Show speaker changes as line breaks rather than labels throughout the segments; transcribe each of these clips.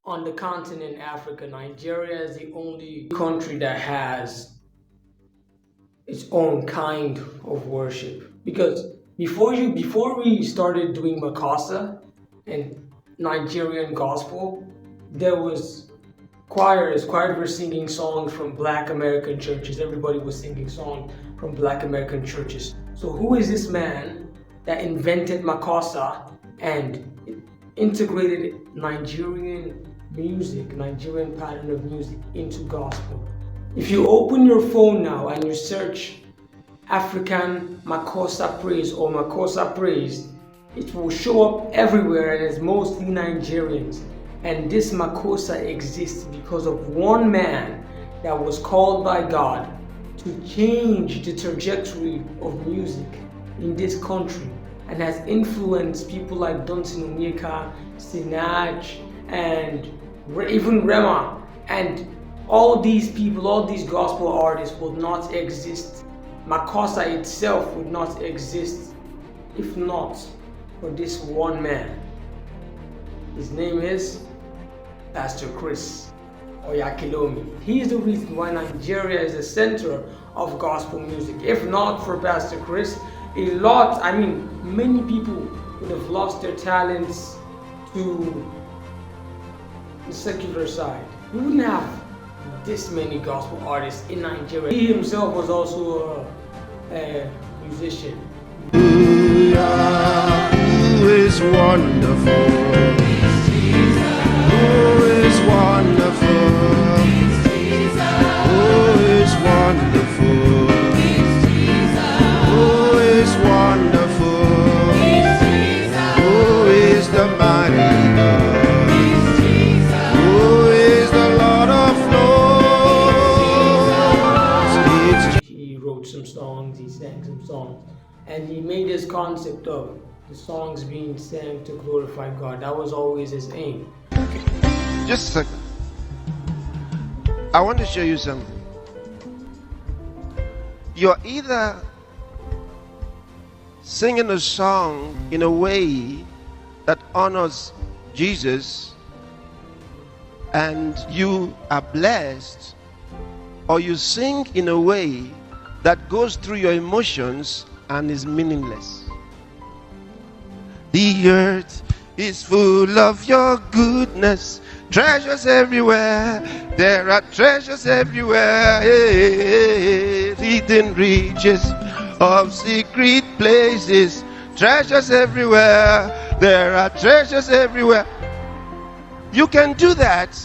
On the continent Africa, Nigeria is the only country that has its own kind of worship. Because before we started doing macosa and Nigerian gospel, there was choirs were singing songs from Black American churches. Everybody was singing songs from Black American churches. So who is this man that invented macosa and integrated Nigerian music, Nigerian pattern of music into gospel? If you open your phone now and you search African macosa praise or macosa praise, it will show up everywhere, and it's mostly Nigerians. And this macosa exists because of one man that was called by God to change the trajectory of music in this country, and has influenced people like Dunsin Onyeka, Sinach, and even Rema. And all these people, all these gospel artists would not exist. Macosa itself would not exist if not for this one man. His name is Pastor Chris Oyakhilome. He is the reason why Nigeria is the center of gospel music. If not for Pastor Chris, many people would have lost their talents to the secular side. We wouldn't have this many gospel artists in Nigeria. He himself was also a musician.
Who is wonderful? Who is wonderful? Who is wonderful? Who is wonderful? Who is the mighty God? Who is the Lord of Lords?
He wrote some songs, he sang some songs, and he made this concept of the songs being sang to glorify God. That was always his aim.
Okay. Just a second. I want to show you something. You're either singing a song in a way that honors Jesus and you are blessed, or you sing in a way that goes through your emotions and is meaningless. The earth is full of your goodness, treasures everywhere. There are treasures everywhere, hidden riches of secret places. Treasures everywhere. There are treasures everywhere. You can do that.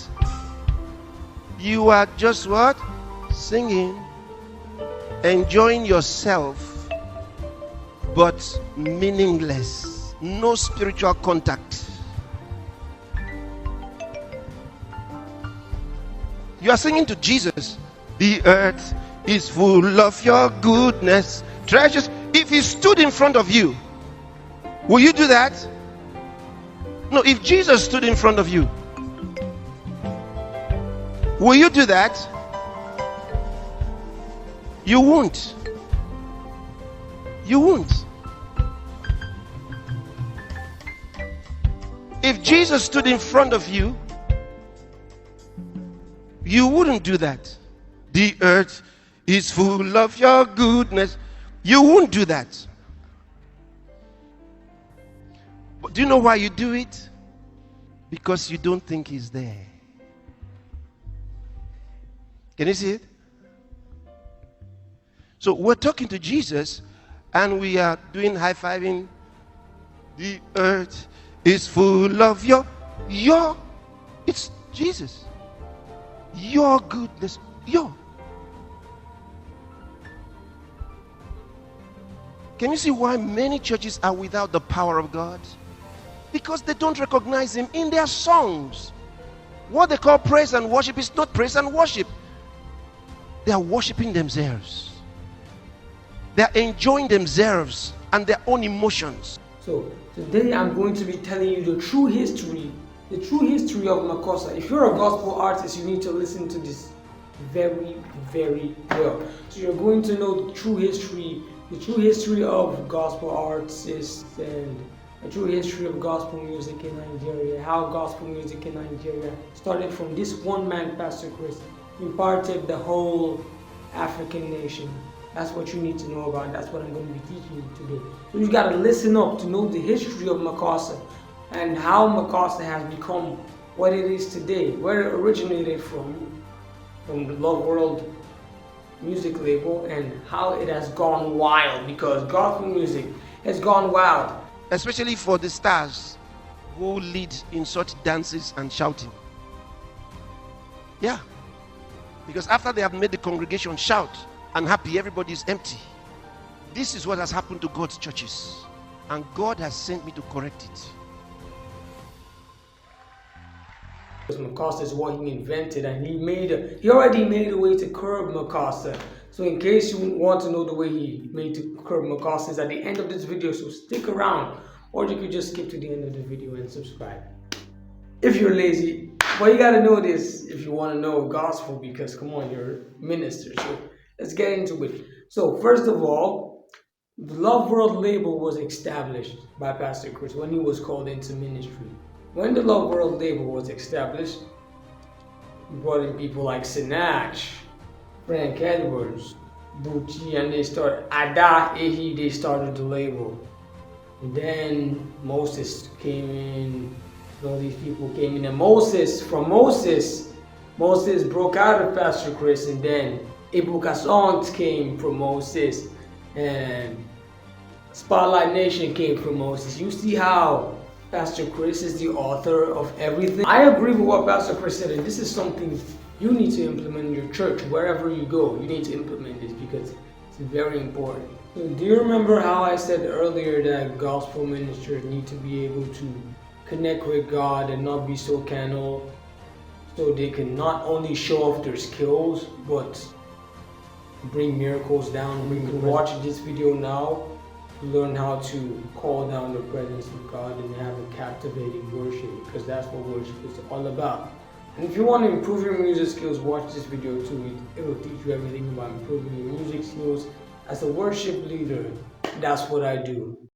You are just what? Singing, enjoying yourself, but meaningless. No spiritual contact. You are singing to Jesus. The earth is full of your goodness, treasures. If he stood in front of you, will you do that? No, if Jesus stood in front of you, will you do that? You won't. You won't. If Jesus stood in front of you, you wouldn't do that. The earth is full of your goodness. You won't do that. But do you know why you do it? Because you don't think he's there. Can you see it? So we're talking to Jesus and we are doing high-fiving. The earth is full of it's Jesus. Your goodness. Can you see why many churches are without the power of God? Because they don't recognize him in their songs. What they call praise and worship is not praise and worship. They are worshiping themselves. They're enjoying themselves and their own emotions.
So today I'm going to be telling you the true history of macosa. If you're a gospel artist, you need to listen to this very, very well. So you're going to know the true history of gospel artists and the true history of gospel music in Nigeria, how gospel music in Nigeria started from this one man, Pastor Chris, imparted the whole African nation. That's what you need to know about. That's what I'm going to be teaching you today. So you got to listen up to know the history of macosa and how macosa has become what it is today, where it originated from the Love World music label, and how it has gone wild, because gospel music has gone wild.
Especially for the stars who lead in such dances and shouting. Yeah. Because after they have made the congregation shout and happy, everybody is empty. This is what has happened to God's churches. And God has sent me to correct it.
Because macosa is what he invented, and he already made a way to curb macosa. So in case you want to know the way he made to curb macosa, is at the end of this video, so stick around, or you could just skip to the end of the video and subscribe if you're lazy. But you gotta know this if you want to know gospel, because come on, you're a minister. So let's get into it. So first of all, the Love World label was established by Pastor Chris when he was called into ministry. When the Love World label was established, he brought in people like Sinach, Frank Edwards, Bucci, and they started the label. And then Moses came in, all these people came in, and Moses broke out of Pastor Chris, and then Ibuka songs came from Moses, and Spotlight Nation came from Moses. You see how Pastor Chris is the author of everything? I agree with what Pastor Chris said, and this is something you need to implement in your church. Wherever you go, you need to implement this because it's very important. So do you remember how I said earlier that gospel ministers need to be able to connect with God and not be so carnal, so they can not only show off their skills but bring miracles down? You can watch this video now to learn how to call down the presence of God and have a captivating worship, because that's what worship is all about. And if you want to improve your music skills, watch this video too. It will teach you everything about improving your music skills. As a worship leader, that's what I do.